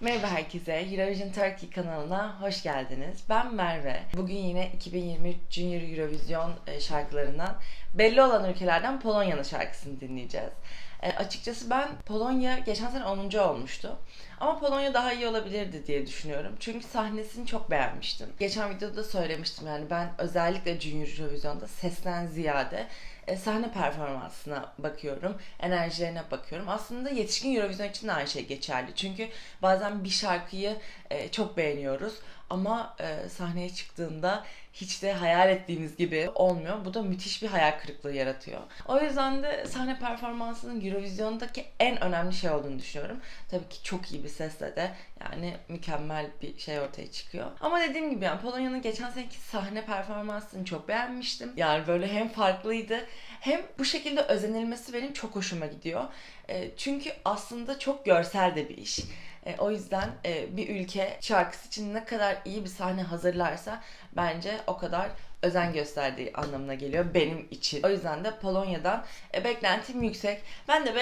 Merhaba herkese, Eurovision Turkey kanalına hoş geldiniz. Ben Merve. Bugün yine 2023 Junior Eurovision şarkılarından belli olan ülkelerden Polonya'nın şarkısını dinleyeceğiz. Açıkçası ben Polonya geçen sene 10. olmuştu. Ama Polonya daha iyi olabilirdi diye düşünüyorum. Çünkü sahnesini çok beğenmiştim. Geçen videoda söylemiştim, yani ben özellikle Junior Eurovision'da sesten ziyade sahne performansına bakıyorum, enerjilerine bakıyorum. Aslında yetişkin Eurovision için de aynı şey geçerli. Çünkü bazen bir şarkıyı çok beğeniyoruz ama sahneye çıktığında hiç de hayal ettiğimiz gibi olmuyor. Bu da müthiş bir hayal kırıklığı yaratıyor. O yüzden de sahne performansının Eurovision'daki en önemli şey olduğunu düşünüyorum. Tabii ki çok iyi bir sesle de yani mükemmel bir şey ortaya çıkıyor. Ama dediğim gibi yani Polonya'nın geçen seneki sahne performansını çok beğenmiştim. Yani böyle hem farklıydı hem bu şekilde özenilmesi benim çok hoşuma gidiyor. Çünkü aslında çok görsel de bir iş. O yüzden bir ülke şarkısı için ne kadar iyi bir sahne hazırlarsa bence o kadar özen gösterdiği anlamına geliyor benim için. O yüzden de Polonya'dan beklentim yüksek. Ben de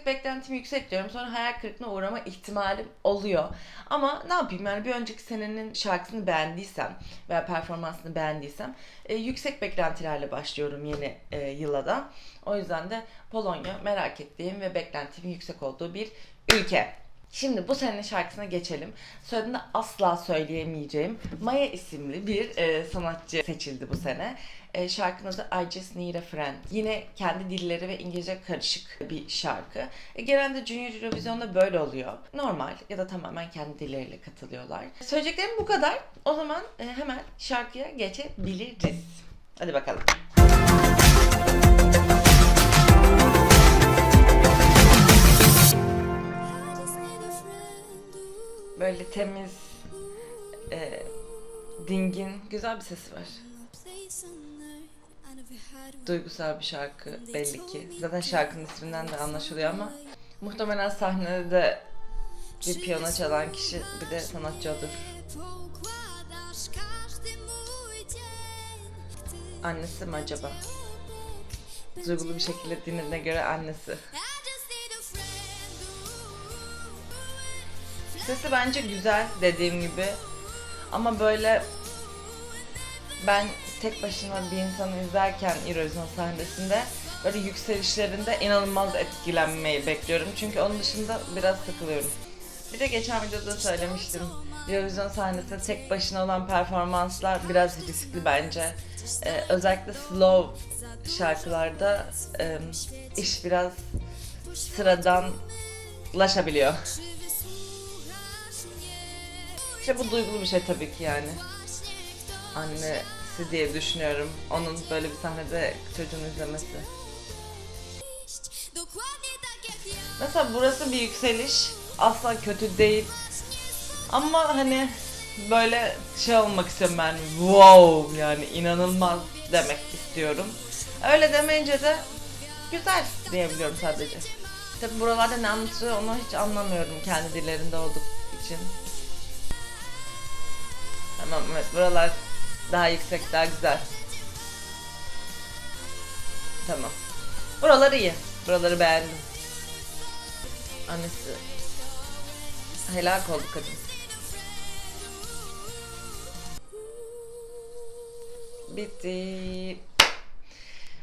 beklentim yüksek diyorum. Sonra hayal kırıklığına uğrama ihtimalim oluyor. Ama ne yapayım, yani bir önceki senenin şarkısını beğendiysem veya performansını beğendiysem yüksek beklentilerle başlıyorum yeni yıla da. O yüzden de Polonya merak ettiğim ve beklentimin yüksek olduğu bir ülke. Şimdi bu senenin şarkısına geçelim. Söylediğinde asla söyleyemeyeceğim Maya isimli bir sanatçı seçildi bu sene. Şarkının adı I Just Need a Friend. Yine kendi dilleri ve İngilizce karışık bir şarkı. Genelde Junior Eurovision'da böyle oluyor. Normal ya da tamamen kendi dilleriyle katılıyorlar. Söyleyeceklerim bu kadar. O zaman hemen şarkıya geçebiliriz. Hadi bakalım. Böyle temiz, dingin, güzel bir sesi var. Duygusal bir şarkı belli ki. Zaten şarkının isminden de anlaşılıyor ama muhtemelen sahnede de bir piyano çalan kişi bir de sanatçı odur. Annesi mi acaba? Duygulu bir şekilde dinlediğine göre annesi. Sesi bence güzel dediğim gibi. Ama böyle ben tek başına bir insanı izlerken Eurovision sahnesinde böyle yükselişlerinde inanılmaz etkilenmeyi bekliyorum. Çünkü onun dışında biraz sıkılıyorum. Bir de geçen videoda söylemiştim. Eurovision sahnesinde tek başına olan performanslar biraz riskli bence. Özellikle slow şarkılarda iş biraz sıradanlaşabiliyor. İşte bu duygulu bir şey tabii ki yani. Annesi diye düşünüyorum. Onun böyle bir sahnede çocuğunu izlemesi. Mesela burası bir yükseliş. Asla kötü değil. Ama hani böyle şey olmak istiyorum ben. Wow, yani inanılmaz demek istiyorum. Öyle demeyince de güzel diyebiliyorum sadece. Tabi buralarda ne anlatıyor onu hiç anlamıyorum kendi dillerinde olduğu için. Tamam, evet, buralar daha yüksek, daha güzel. Tamam. Buralar iyi. Buraları beğendim. Annesi helak oldu kadın. Bitti.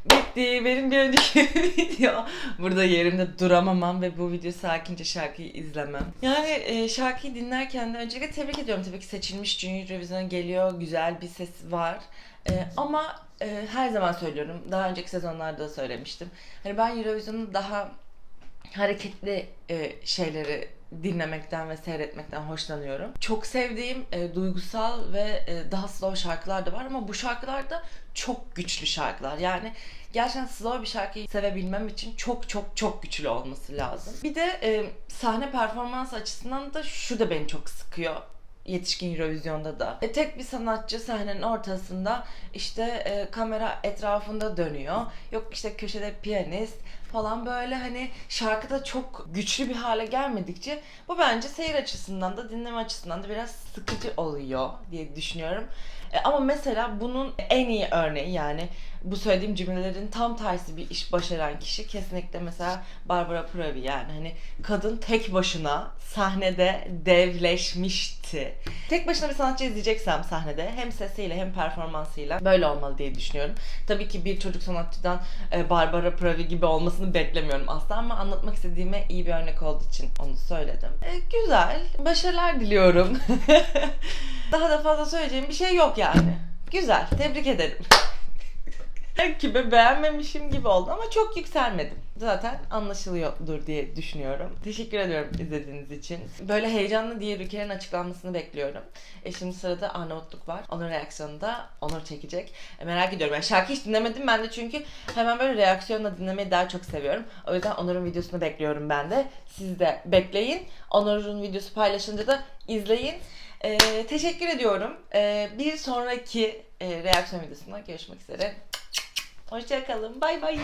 Bitti. Benim bir önceki video. Burada yerimde duramamam ve bu video sakince şarkıyı izlemem. Yani şarkıyı dinlerken de öncelikle tebrik ediyorum. Tabii ki seçilmiş Junior Eurovision'a geliyor. Güzel bir sesi var. Ama her zaman söylüyorum. Daha önceki sezonlarda da söylemiştim. Hani ben Eurovision'un daha hareketli şeyleri dinlemekten ve seyretmekten hoşlanıyorum. Çok sevdiğim duygusal ve daha slow şarkılar da var ama bu şarkılar da çok güçlü şarkılar. Yani gerçekten slow bir şarkıyı sevebilmem için çok güçlü olması lazım. Bir de sahne performans açısından da şu da beni çok sıkıyor. Yetişkin Eurovision'da da. Tek bir sanatçı sahnenin ortasında işte kamera etrafında dönüyor. Yok işte köşede piyanist falan böyle hani şarkıda çok güçlü bir hale gelmedikçe bu bence seyir açısından da dinleme açısından da biraz sıkıcı oluyor diye düşünüyorum. Ama mesela bunun en iyi örneği, yani bu söylediğim cümlelerin tam tersi bir iş başaran kişi kesinlikle mesela Barbara Pravi. Yani hani kadın tek başına sahnede devleşmişti. Tek başına bir sanatçı izleyeceksem sahnede hem sesiyle hem performansıyla böyle olmalı diye düşünüyorum. Tabii ki bir çocuk sanatçıdan Barbara Pravi gibi olmasını beklemiyorum asla, ama anlatmak istediğime iyi bir örnek olduğu için onu söyledim. Güzel. Başarılar diliyorum. Daha da fazla söyleyeceğim bir şey yok yani. Güzel. Tebrik ederim. Gibi beğenmemişim gibi oldu ama çok yükselmedim. Zaten anlaşılıyordur diye düşünüyorum. Teşekkür ediyorum izlediğiniz için. Böyle heyecanlı diğer ülkelerin açıklanmasını bekliyorum. Şimdi sırada Arnavutluk var. Onun reaksiyonu da Onur çekecek. Merak ediyorum. Yani şarkı hiç dinlemedim ben de, çünkü hemen böyle reaksiyonla dinlemeyi daha çok seviyorum. O yüzden Onur'un videosunu bekliyorum ben de. Siz de bekleyin. Onur'un videosu paylaşınca da izleyin. Teşekkür ediyorum. Bir sonraki reaksiyon videosunda görüşmek üzere. Hoşçakalın. Bay bay.